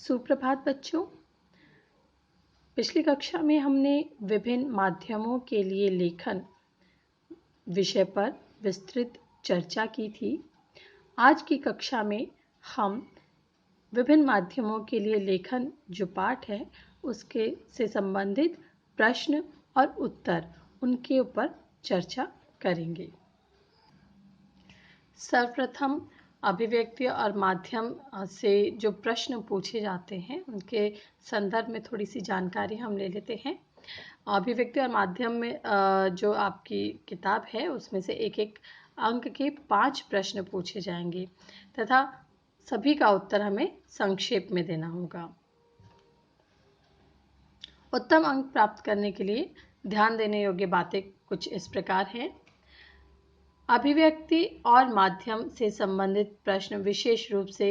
सुप्रभात बच्चों। पिछली कक्षा में हमने विभिन्न माध्यमों के लिए लेखन विषय पर विस्तृत चर्चा की थी। आज की कक्षा में हम विभिन्न माध्यमों के लिए लेखन जो पाठ है उसके से संबंधित प्रश्न और उत्तर उनके ऊपर चर्चा करेंगे। सर्वप्रथम अभिव्यक्ति और माध्यम से जो प्रश्न पूछे जाते हैं उनके संदर्भ में थोड़ी सी जानकारी हम ले लेते हैं। अभिव्यक्ति और माध्यम में जो आपकी किताब है उसमें से एक एक अंक के 5 प्रश्न पूछे जाएंगे तथा सभी का उत्तर हमें संक्षेप में देना होगा। उत्तम अंक प्राप्त करने के लिए ध्यान देने योग्य बातें कुछ इस प्रकार हैं। अभिव्यक्ति और माध्यम से संबंधित प्रश्न विशेष रूप से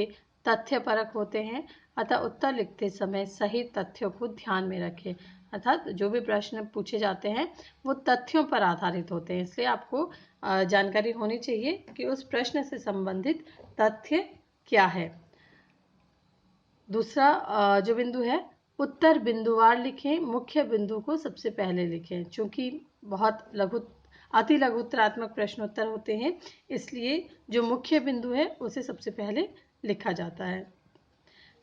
तथ्यपरक होते हैं, अतः उत्तर लिखते समय सही तथ्यों को ध्यान में रखें। अर्थात जो भी प्रश्न पूछे जाते हैं वो तथ्यों पर आधारित होते हैं, इसलिए आपको जानकारी होनी चाहिए कि उस प्रश्न से संबंधित तथ्य क्या है। दूसरा जो बिंदु है, उत्तर बिंदुवार लिखें, मुख्य बिंदु को सबसे पहले लिखें। चूंकि बहुत अति लघुत्तरात्मक प्रश्नोत्तर होते हैं, इसलिए जो मुख्य बिंदु है उसे सबसे पहले लिखा जाता है।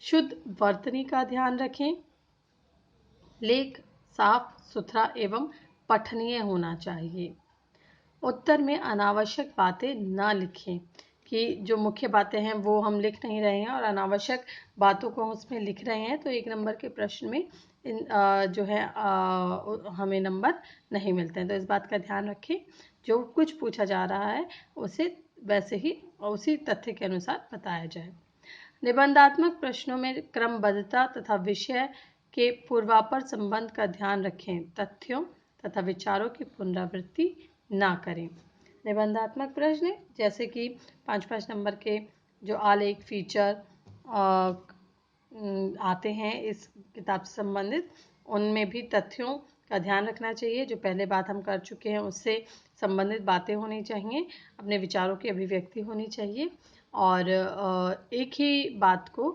शुद्ध वर्तनी का ध्यान रखें। लेख साफ सुथरा एवं पठनीय होना चाहिए। उत्तर में अनावश्यक बातें न लिखें कि जो मुख्य बातें हैं वो हम लिख नहीं रहे हैं और अनावश्यक बातों को उसमें लिख रहे हैं तो 1 नंबर के प्रश्न में जो है हमें नंबर नहीं मिलते हैं। तो इस बात का ध्यान रखें, जो कुछ पूछा जा रहा है उसे वैसे ही उसी तथ्य के अनुसार बताया जाए। निबंधात्मक प्रश्नों में क्रमबद्धता तथा विषय के पूर्वापर संबंध का ध्यान रखें। तथ्यों तथा विचारों की पुनरावृत्ति ना करें। निबंधात्मक प्रश्न जैसे कि 5-5 नंबर के जो आलेख फीचर आते हैं इस किताब से संबंधित, उनमें भी तथ्यों का ध्यान रखना चाहिए। जो पहले बात हम कर चुके हैं उससे संबंधित बातें होनी चाहिए, अपने विचारों की अभिव्यक्ति होनी चाहिए और एक ही बात को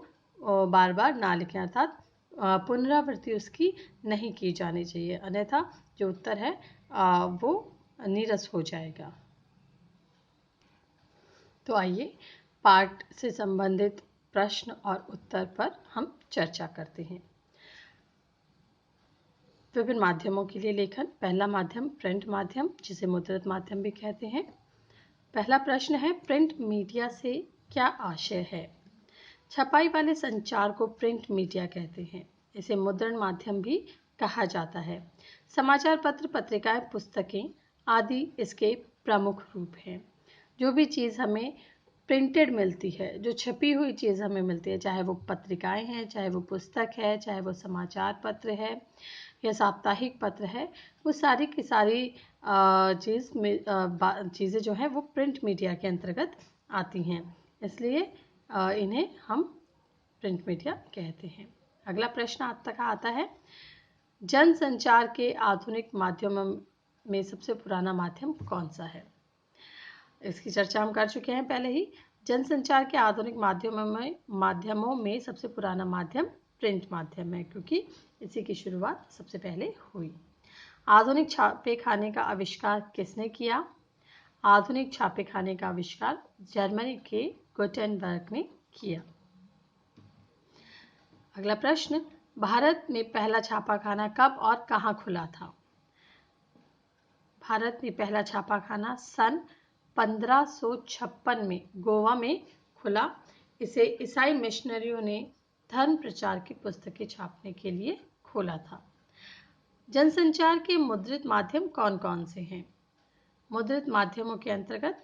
बार बार ना लिखें, अर्थात पुनरावृत्ति उसकी नहीं की जानी चाहिए, अन्यथा जो उत्तर है वो नीरस हो जाएगा। तो आइए पाठ से संबंधित प्रश्न और उत्तर पर हम चर्चा करते हैं। विभिन्न माध्यमों के लिए लेखन। पहला माध्यम प्रिंट माध्यम, जिसे मुद्रित माध्यम भी कहते हैं। पहला प्रश्न है, प्रिंट मीडिया से क्या आशय है? छपाई वाले संचार को प्रिंट मीडिया कहते हैं। इसे मुद्रण माध्यम भी कहा जाता है। समाचार पत्र, पत्रिकाएं, पुस्तकें आदि इसके प्रमुख रूप हैं। जो भी चीज़ हमें प्रिंटेड मिलती है, जो छपी हुई चीज़ हमें मिलती है, चाहे वो पत्रिकाएं हैं, चाहे वो पुस्तक है, चाहे वो समाचार पत्र है या साप्ताहिक पत्र है, वो सारी की सारी चीज़ें जो हैं वो प्रिंट मीडिया के अंतर्गत आती हैं, इसलिए इन्हें हम प्रिंट मीडिया कहते हैं। अगला प्रश्न आप तक आता है, जनसंचार के आधुनिक माध्यमों में सबसे पुराना माध्यम कौन सा है? इसकी चर्चा हम कर चुके हैं पहले ही। जनसंचार के आधुनिक माध्यमों में सबसे पुराना माध्यम प्रिंट माध्यम है, क्योंकि इसी की शुरुआत सबसे पहले हुई। आधुनिक छापे खाने का आविष्कार किसने किया? आधुनिक छापे खाने का आविष्कार जर्मनी के गुटेनबर्ग ने किया। अगला प्रश्न, भारत में पहला छापाखाना कब और कहाँ खुला था? भारत में पहला छापाखाना सन 1556 में गोवा में खुला। इसे ईसाई मिशनरियों ने धर्म प्रचार की पुस्तकें छापने के लिए खोला था। जनसंचार के मुद्रित माध्यम कौन कौन से हैं? मुद्रित माध्यमों के अंतर्गत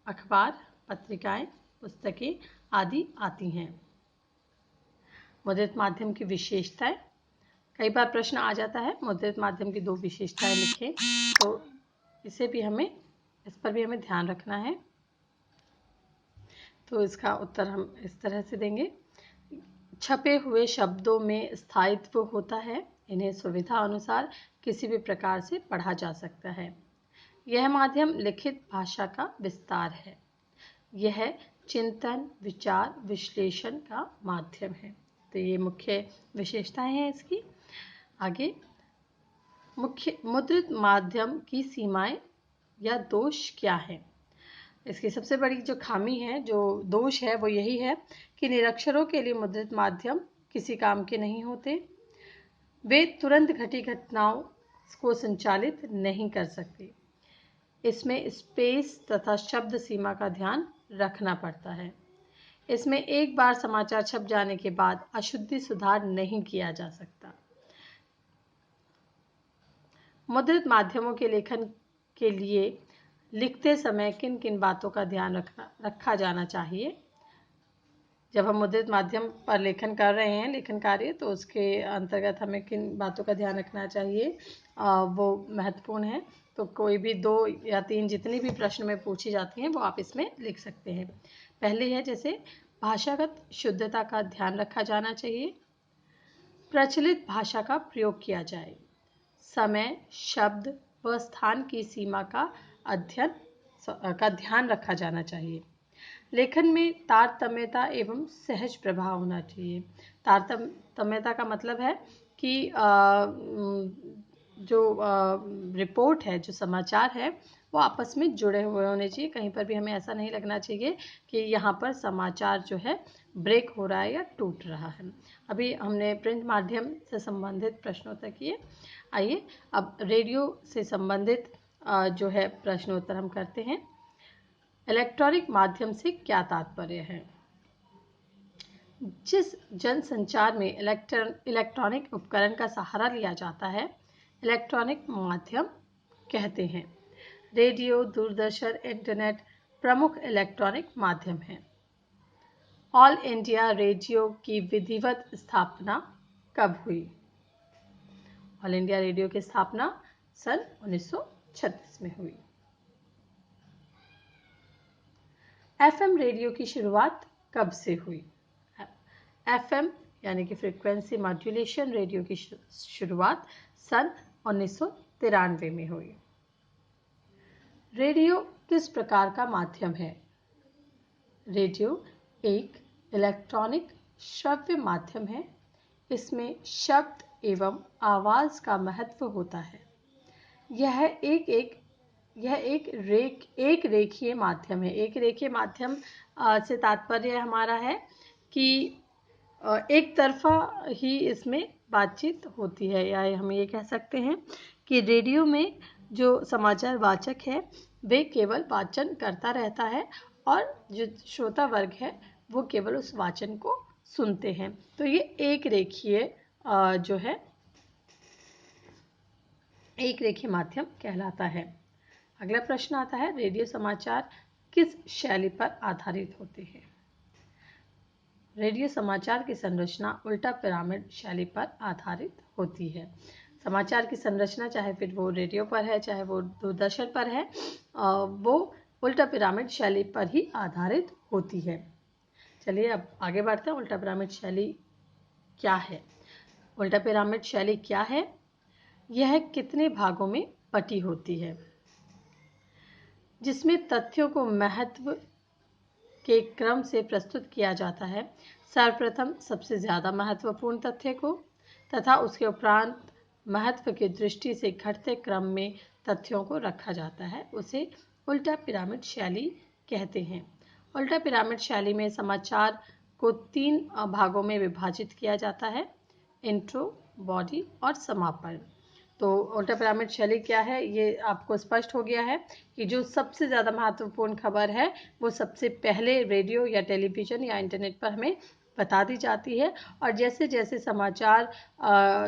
अखबार, पत्रिकाएं, पुस्तकें आदि आती हैं। मुद्रित माध्यम की विशेषताएं, कई बार प्रश्न आ जाता है मुद्रित माध्यम की 2 विशेषताएं लिखें, तो इस पर भी हमें ध्यान रखना है। तो इसका उत्तर हम इस तरह से देंगे, छपे हुए शब्दों में स्थायित्व होता है, इन्हें सुविधा अनुसार किसी भी प्रकार से पढ़ा जा सकता है। यह माध्यम लिखित भाषा का विस्तार है। यह चिंतन, विचार, विश्लेषण का माध्यम है। तो ये मुख्य विशेषताएं हैं इसकी। आगे, मुख्य मुद्रित माध्यम की सीमाएं या दोष क्या है। इसकी सबसे बड़ी जो खामी है, जो दोष है, वो यही है कि निरक्षरों के लिए मुद्रित माध्यम किसी काम के नहीं होते। वे तुरंत घटी घटनाओं को संचालित नहीं कर सकते। इसमें स्पेस तथा शब्द सीमा का ध्यान रखना पड़ता है। इसमें एक बार समाचार छप जाने के बाद अशुद्धि सुधार नहीं किया जा सकता। मुद्रित माध्यमों के लेखन के लिए लिखते समय किन किन बातों का ध्यान रखा जाना चाहिए। जब हम मुद्रित माध्यम पर लेखन कर रहे हैं, लेखन कार्य, तो उसके अंतर्गत हमें किन बातों का ध्यान रखना चाहिए वो महत्वपूर्ण है। तो कोई भी 2 या 3 जितनी भी प्रश्न में पूछी जाती हैं वो आप इसमें लिख सकते हैं। पहली है जैसे भाषागत शुद्धता का ध्यान रखा जाना चाहिए, प्रचलित भाषा का प्रयोग किया जाए, समय, शब्द व स्थान की सीमा का ध्यान रखा जाना चाहिए। लेखन में तारतम्यता एवं सहज प्रभाव होना चाहिए। तारतम्यता का मतलब है कि जो रिपोर्ट है, जो समाचार है, वो आपस में जुड़े हुए होने चाहिए। कहीं पर भी हमें ऐसा नहीं लगना चाहिए कि यहाँ पर समाचार जो है ब्रेक हो रहा है या टूट रहा है। अभी हमने प्रिंट माध्यम से संबंधित प्रश्नोत्तर किए। आइए अब रेडियो से संबंधित जो है प्रश्नोत्तर हम करते हैं। इलेक्ट्रॉनिक माध्यम से क्या तात्पर्य है। जिस जनसंचार में इलेक्ट्रॉनिक उपकरण का सहारा लिया जाता है, इलेक्ट्रॉनिक माध्यम कहते हैं। रेडियो, दूरदर्शन, इंटरनेट प्रमुख इलेक्ट्रॉनिक माध्यम हैं। ऑल इंडिया रेडियो की विधिवत स्थापना कब हुई। ऑल इंडिया रेडियो की स्थापना सन 1936 में हुई। एफएम रेडियो की शुरुआत कब से हुई। एफएम यानी कि फ्रीक्वेंसी मॉड्यूलेशन रेडियो की शुरुआत सन 1993 में हुई। रेडियो किस प्रकार का माध्यम है। रेडियो एक इलेक्ट्रॉनिक श्रव्य माध्यम है। इसमें शब्द एवं आवाज का महत्व होता है। यह एक रेखीय माध्यम है। एक रेखीय माध्यम से तात्पर्य हमारा है कि एक तरफा ही इसमें बातचीत होती है, या हम ये कह सकते हैं कि रेडियो में जो समाचार वाचक है वे केवल वाचन करता रहता है और जो श्रोता वर्ग है वो केवल उस वाचन को सुनते हैं। तो ये एक रेखीय जो है एक रेखीय माध्यम कहलाता है। अगला प्रश्न आता है, रेडियो समाचार किस शैली पर आधारित होते हैं। रेडियो समाचार की संरचना उल्टा पिरामिड शैली पर आधारित होती है। समाचार की संरचना चाहे फिर वो रेडियो पर है चाहे वो दूरदर्शन पर है, वो उल्टा पिरामिड शैली पर ही आधारित होती है। चलिए अब आगे बढ़ते हैं। उल्टा पिरामिड शैली क्या है। उल्टा पिरामिड शैली क्या है। यह कितने भागों में बटी होती है, जिसमें तथ्यों को महत्व के क्रम से प्रस्तुत किया जाता है। सर्वप्रथम सबसे ज्यादा महत्वपूर्ण तथ्य को तथा उसके उपरांत महत्व की दृष्टि से घटते क्रम में तथ्यों को रखा जाता है, उसे उल्टा पिरामिड शैली कहते हैं। उल्टा पिरामिड शैली में समाचार को 3 भागों में विभाजित किया जाता है, इंट्रो, बॉडी और समापन। तो उल्टा पिरामिड शैली क्या है ये आपको स्पष्ट हो गया है कि जो सबसे ज़्यादा महत्वपूर्ण खबर है वो सबसे पहले रेडियो या टेलीविज़न या इंटरनेट पर हमें बता दी जाती है, और जैसे जैसे समाचार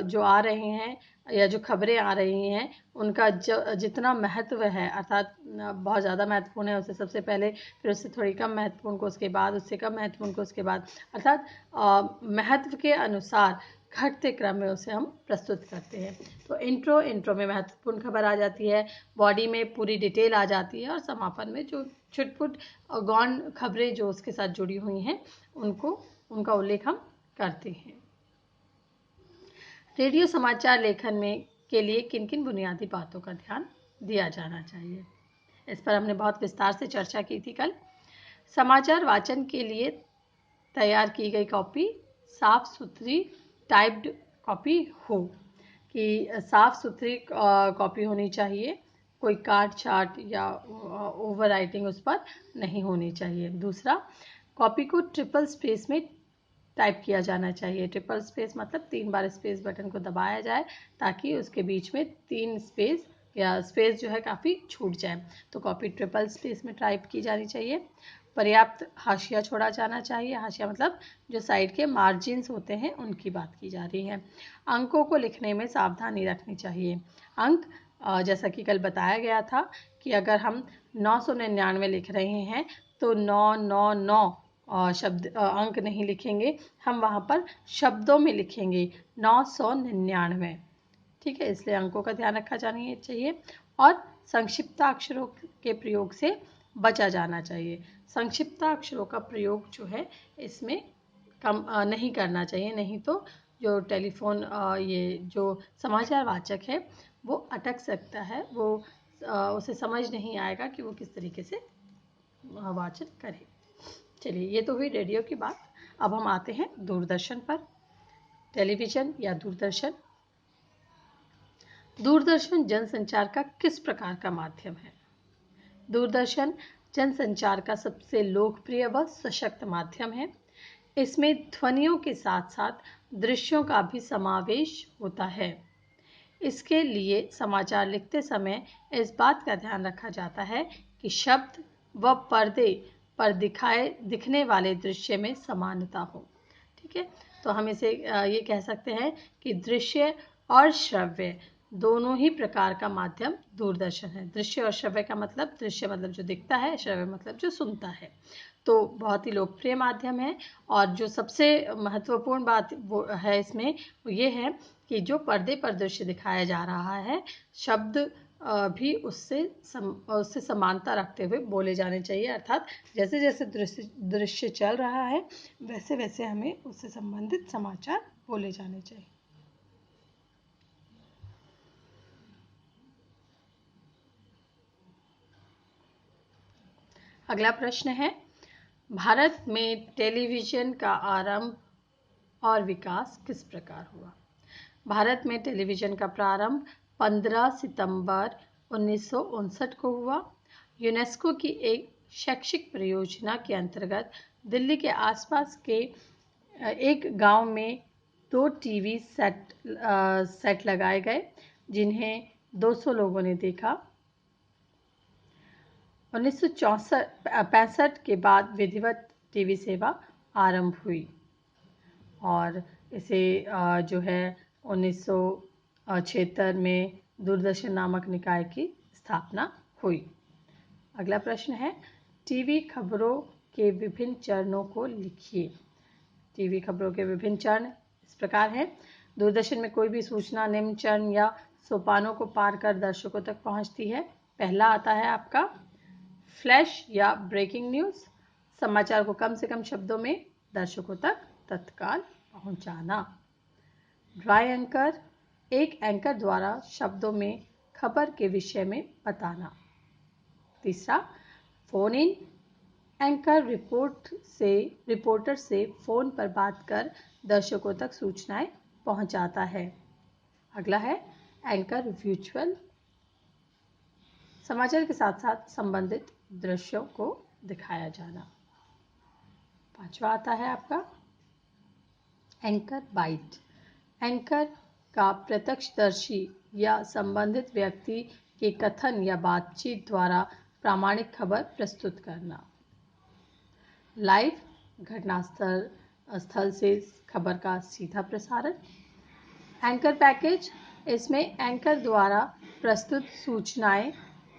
जो आ रहे हैं या जो खबरें आ रही हैं उनका जितना महत्व है, अर्थात बहुत ज़्यादा महत्वपूर्ण है उससे सबसे पहले, फिर उससे थोड़ी कम महत्वपूर्ण को उसके बाद, उससे कम महत्वपूर्ण को उसके बाद, अर्थात महत्व के अनुसार घटते क्रम में उसे हम प्रस्तुत करते हैं। तो इंट्रो में महत्वपूर्ण खबर आ जाती है, बॉडी में पूरी डिटेल आ जाती है और समापन में जो छुटपुट गौण खबरें जो उसके साथ जुड़ी हुई हैं उनका उल्लेख हम करते हैं। रेडियो समाचार लेखन में के लिए किन किन बुनियादी बातों का ध्यान दिया जाना चाहिए, इस पर हमने बहुत विस्तार से चर्चा की थी कल। समाचार वाचन के लिए तैयार की गई कॉपी साफ सुथरी टाइप्ड कॉपी हो, कि साफ सुथरी कॉपी होनी चाहिए, कोई काट छाट या ओवर राइटिंग उस पर नहीं होनी चाहिए। दूसरा, कॉपी को ट्रिपल स्पेस में टाइप किया जाना चाहिए। ट्रिपल स्पेस मतलब 3 बार स्पेस बटन को दबाया जाए ताकि उसके बीच में 3 स्पेस या स्पेस जो है काफ़ी छूट जाए। तो कॉपी ट्रिपल स्पेस में टाइप की जानी चाहिए। पर्याप्त हाशिया छोड़ा जाना चाहिए। हाशिया मतलब जो साइड के मार्जिन्स होते हैं उनकी बात की जा रही है। अंकों को लिखने में सावधानी रखनी चाहिए। अंक जैसा कि कल बताया गया था कि अगर हम 999 लिख रहे हैं तो 999 शब्द अंक नहीं लिखेंगे, हम वहाँ पर शब्दों में लिखेंगे 999। ठीक है, इसलिए अंकों का ध्यान रखा जाना चाहिए। और संक्षिप्ताक्षरों के प्रयोग से बचा जाना चाहिए। संक्षिप्ताक्षरों का प्रयोग जो है इसमें कम नहीं करना चाहिए, नहीं तो जो टेलीफोन ये जो समाचार वाचक है वो अटक सकता है, वो उसे समझ नहीं आएगा कि वो किस तरीके से वाचन करे। चलिए, ये तो हुई रेडियो की बात। अब हम आते हैं दूरदर्शन पर। टेलीविज़न या दूरदर्शन। दूरदर्शन जनसंचार का किस प्रकार का माध्यम है? दूरदर्शन जनसंचार का सबसे लोकप्रिय व सशक्त माध्यम है। इसमें ध्वनियों के साथ साथ दृश्यों का भी समावेश होता है। इसके लिए समाचार लिखते समय इस बात का ध्यान रखा जाता है कि शब्द व पर्दे पर दिखने वाले दृश्य में समानता हो। ठीक है, तो हम इसे ये कह सकते हैं कि दृश्य और श्रव्य दोनों ही प्रकार का माध्यम दूरदर्शन है। दृश्य और श्रव्य का मतलब, दृश्य मतलब जो दिखता है, श्रव्य मतलब जो सुनता है। तो बहुत ही लोकप्रिय माध्यम है। और जो सबसे महत्वपूर्ण बात वो है इसमें, वो ये है कि जो पर्दे पर दृश्य दिखाया जा रहा है, शब्द भी उससे समानता रखते हुए बोले जाने चाहिए। अर्थात जैसे जैसे दृश्य चल रहा है वैसे वैसे हमें उससे संबंधित समाचार बोले जाने चाहिए। अगला प्रश्न है, भारत में टेलीविज़न का आरंभ और विकास किस प्रकार हुआ? भारत में टेलीविज़न का प्रारंभ 15 सितंबर 1959 को हुआ। यूनेस्को की एक शैक्षिक परियोजना के अंतर्गत दिल्ली के आसपास के एक गांव में 2 टीवी सेट लगाए गए जिन्हें 200 लोगों ने देखा। 1965 के बाद विधिवत टीवी सेवा आरंभ हुई और इसे जो है 1976 में दूरदर्शन नामक निकाय की स्थापना हुई। अगला प्रश्न है, टीवी खबरों के विभिन्न चरणों को लिखिए। टीवी खबरों के विभिन्न चरण इस प्रकार हैं। दूरदर्शन में कोई भी सूचना निम्न चरण या सोपानों को पार कर दर्शकों तक पहुंचती है। पहला आता है आपका फ्लैश या ब्रेकिंग न्यूज़, समाचार को कम से कम शब्दों में दर्शकों तक तत्काल पहुंचाना। ड्राई एंकर, एक एंकर द्वारा शब्दों में खबर के विषय में बताना। तीसरा, फोन इन, एंकर रिपोर्टर से फोन पर बात कर दर्शकों तक सूचनाएं पहुंचाता है। अगला है एंकर विजुअल, समाचार के साथ साथ संबंधित दृश्यों को दिखाया जाना। पांचवा आता है आपका एंकर बाइट, एंकर का प्रत्यक्षदर्शी या संबंधित व्यक्ति के कथन या बातचीत द्वारा प्रामाणिक खबर प्रस्तुत करना। लाइव, घटनास्थल से खबर का सीधा प्रसारण। एंकर पैकेज, इसमें एंकर द्वारा प्रस्तुत सूचनाएं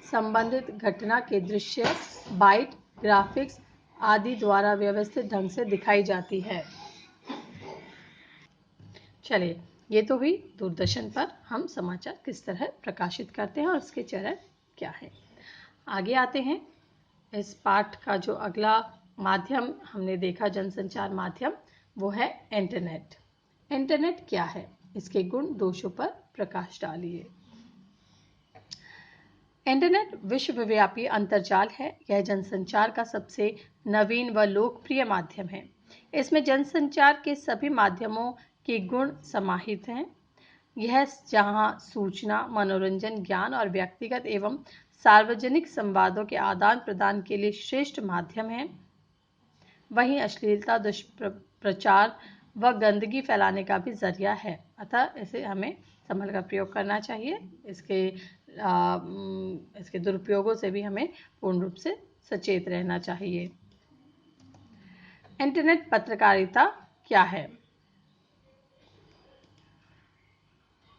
संबंधित घटना के दृश्य, बाइट, ग्राफिक्स आदि द्वारा व्यवस्थित ढंग से दिखाई जाती है। चलिए, ये तो हुई दूरदर्शन पर हम समाचार किस तरह प्रकाशित करते हैं और उसके चरण क्या है। आगे आते हैं। इस पाठ का जो अगला माध्यम हमने देखा जनसंचार माध्यम, वो है इंटरनेट। इंटरनेट क्या है, इसके गुण दोषों पर प्रकाश डालिए। इंटरनेट विश्वव्यापी अंतरजाल है। यह जनसंचार का सबसे नवीन व लोकप्रिय माध्यम है। इसमें जनसंचार के सभी माध्यमों के गुण समाहित हैं। यह जहां सूचना, मनोरंजन, ज्ञान और व्यक्तिगत एवं सार्वजनिक संवादों के आदान प्रदान के लिए श्रेष्ठ माध्यम है, वहीं अश्लीलता, दुष्प्रचार व गंदगी फैलाने का भी जरिया है। अतः इसे हमें संभल कर प्रयोग करना चाहिए। इसके दुरुपयोगों से भी हमें पूर्ण रूप से सचेत रहना चाहिए। इंटरनेट पत्रकारिता क्या है?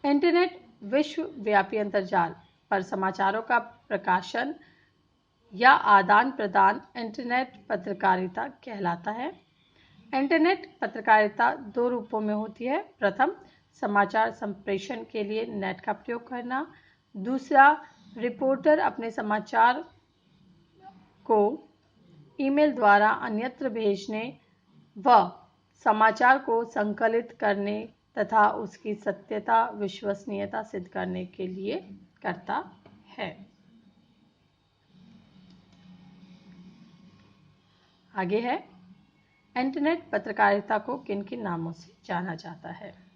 इंटरनेट विश्वव्यापी अंतर्जाल पर समाचारों का प्रकाशन या आदान प्रदान इंटरनेट पत्रकारिता कहलाता है। इंटरनेट पत्रकारिता दो रूपों में होती है। प्रथम, समाचार संप्रेषण के लिए नेट का प्रयोग करना। दूसरा, रिपोर्टर अपने समाचार को ईमेल द्वारा अन्यत्र भेजने व समाचार को संकलित करने तथा उसकी सत्यता, विश्वसनीयता सिद्ध करने के लिए करता है। आगे है, इंटरनेट पत्रकारिता को किन किन नामों से जाना जाता है?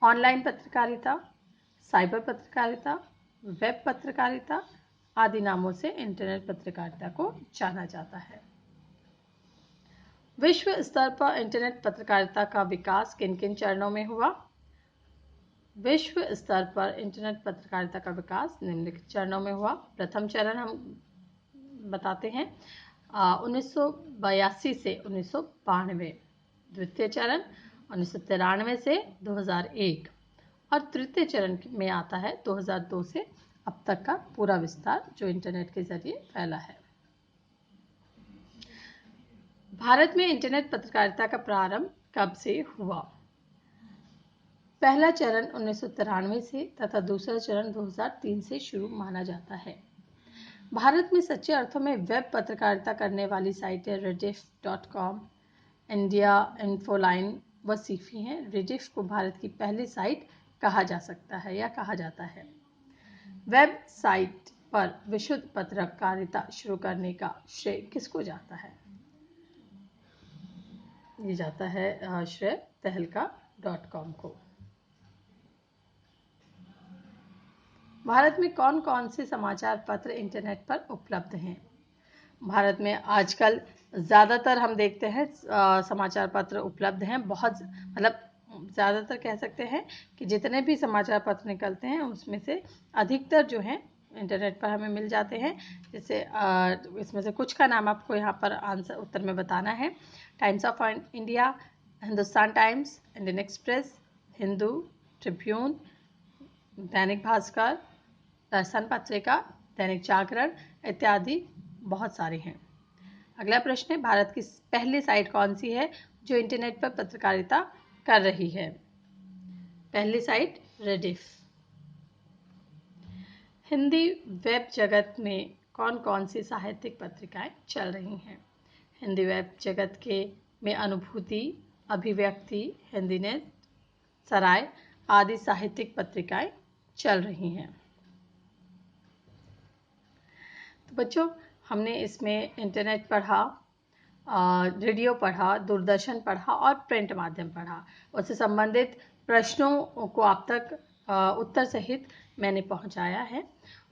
ऑनलाइन पत्रकारिता, साइबर पत्रकारिता, वेब पत्रकारिता आदि नामों से इंटरनेट पत्रकारिता को जाना जाता है। विश्व स्तर पर इंटरनेट पत्रकारिता का विकास किन किन चरणों में हुआ? विश्व स्तर पर इंटरनेट पत्रकारिता का विकास निम्नलिखित चरणों में हुआ। प्रथम चरण हम बताते हैं 1982 से 1992, द्वितीय चरण 1993 से 2001 और तृतीय चरण में आता है 2002 से अब तक का पूरा विस्तार जो इंटरनेट के जरिए फैला है। भारत में इंटरनेट पत्रकारिता का प्रारंभ कब से हुआ? पहला चरण 1993 से तथा दूसरा चरण 2003 से शुरू माना जाता है। भारत में सच्चे अर्थों में वेब पत्रकारिता करने वाली साइटें rediff.com, इंडिया इन्फोलाइन व सीफी हैं। rediff को भारत की पहली साइट कहा जा सकता है या कहा जाता है। वेब साइट पर विशुद्ध पत्रकारिता शुरू करने का श्रेय किसको जाता है? ये जाता है श्रेय तहलका.com को। भारत में कौन कौन से समाचार पत्र इंटरनेट पर उपलब्ध हैं? भारत में आजकल ज़्यादातर हम देखते हैं समाचार पत्र उपलब्ध हैं। बहुत मतलब ज़्यादातर कह सकते हैं कि जितने भी समाचार पत्र निकलते हैं उसमें से अधिकतर जो हैं इंटरनेट पर हमें मिल जाते हैं। जैसे इसमें से कुछ का नाम आपको यहाँ पर उत्तर में बताना है। Times of India, Hindustan times, Indian express, Hindu, Tribune, Dainik Bhaskar, Rajasthan Patrika, Dainik Jagran इत्यादि बहुत सारे हैं। अगला प्रश्न है, भारत की पहली साइट कौन सी है जो इंटरनेट पर पत्रकारिता कर रही है? पहली साइट रेडिफ। हिंदी वेब जगत में कौन कौन सी साहित्यिक पत्रिकाएं चल रही हैं? हिंदी वेब जगत में अनुभूति, अभिव्यक्ति, हिंदी नेट, सराय आदि साहित्यिक पत्रिकाएं चल रही हैं। तो बच्चों, हमने इसमें इंटरनेट पढ़ा, रेडियो पढ़ा, दूरदर्शन पढ़ा और प्रिंट माध्यम पढ़ा। उससे संबंधित प्रश्नों को आप तक उत्तर सहित मैंने पहुंचाया है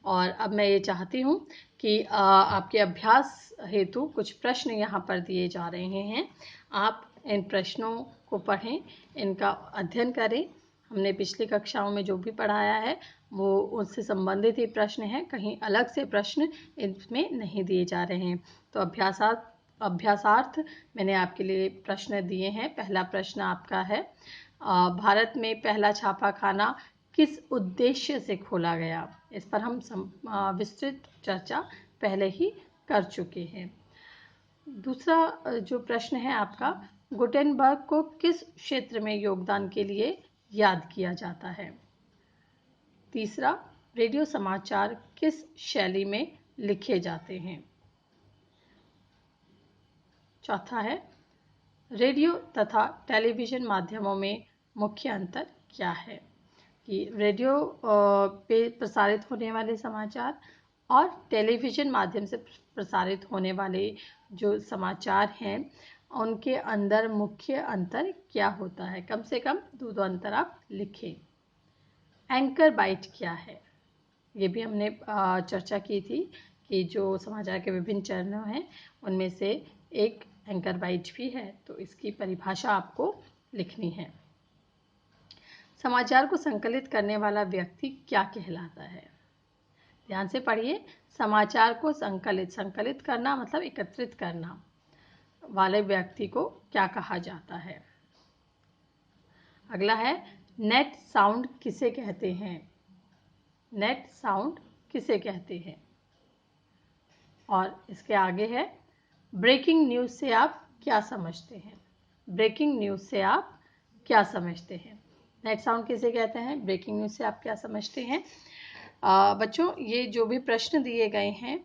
और अब मैं ये चाहती हूँ कि आपके अभ्यास हेतु कुछ प्रश्न यहाँ पर दिए जा रहे हैं। आप इन प्रश्नों को पढ़ें, इनका अध्ययन करें। हमने पिछली कक्षाओं में जो भी पढ़ाया है वो उससे संबंधित ही प्रश्न हैं, कहीं अलग से प्रश्न इसमें नहीं दिए जा रहे हैं। तो अभ्यासार्थ मैंने आपके लिए प्रश्न दिए हैं। पहला प्रश्न आपका है, भारत में पहला छापाखाना किस उद्देश्य से खोला गया? इस पर हम विस्तृत चर्चा पहले ही कर चुके हैं। दूसरा जो प्रश्न है आपका, गुटेनबर्ग को किस क्षेत्र में योगदान के लिए याद किया जाता है? तीसरा, रेडियो समाचार किस शैली में लिखे जाते हैं? चौथा है, रेडियो तथा टेलीविज़न माध्यमों में मुख्य अंतर क्या है? कि रेडियो पे प्रसारित होने वाले समाचार और टेलीविज़न माध्यम से प्रसारित होने वाले जो समाचार हैं उनके अंदर मुख्य अंतर क्या होता है। कम से कम दो अंतर आप लिखें। एंकर बाइट क्या है, ये भी हमने चर्चा की थी कि जो समाचार के विभिन्न चरणों हैं उनमें से एक एंकर बाइट भी है, तो इसकी परिभाषा आपको लिखनी है। समाचार को संकलित करने वाला व्यक्ति क्या कहलाता है। ध्यान से पढ़िए। समाचार को संकलित करना मतलब एकत्रित करना वाले व्यक्ति को क्या कहा जाता है। अगला है नेट साउंड किसे कहते हैं। नेट साउंड किसे कहते हैं। और इसके आगे है ब्रेकिंग न्यूज से आप क्या समझते हैं। ब्रेकिंग न्यूज से आप क्या समझते हैं। नेट साउंड किसे कहते हैं, ब्रेकिंग न्यूज से आप क्या समझते हैं। बच्चों, ये जो भी प्रश्न दिए गए हैं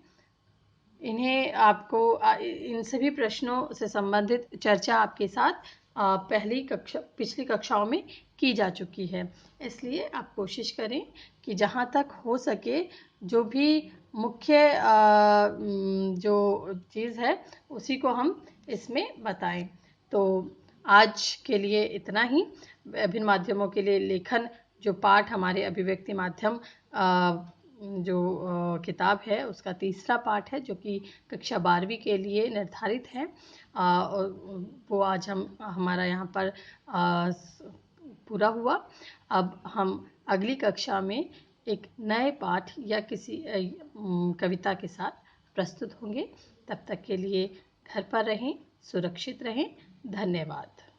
इन्हें आपको इन सभी प्रश्नों से संबंधित चर्चा आपके साथ पिछली कक्षाओं में की जा चुकी है, इसलिए आप कोशिश करें कि जहां तक हो सके जो भी मुख्य जो चीज़ है उसी को हम इसमें बताएं। तो आज के लिए इतना ही। विभिन्न माध्यमों के लिए लेखन जो पाठ हमारे अभिव्यक्ति माध्यम जो किताब है उसका तीसरा पाठ है जो कि कक्षा 12वीं के लिए निर्धारित है। वो आज हमारा यहाँ पर पूरा हुआ। अब हम अगली कक्षा में एक नए पाठ या किसी कविता के साथ प्रस्तुत होंगे। तब तक के लिए घर पर रहें, सुरक्षित रहें। धन्यवाद।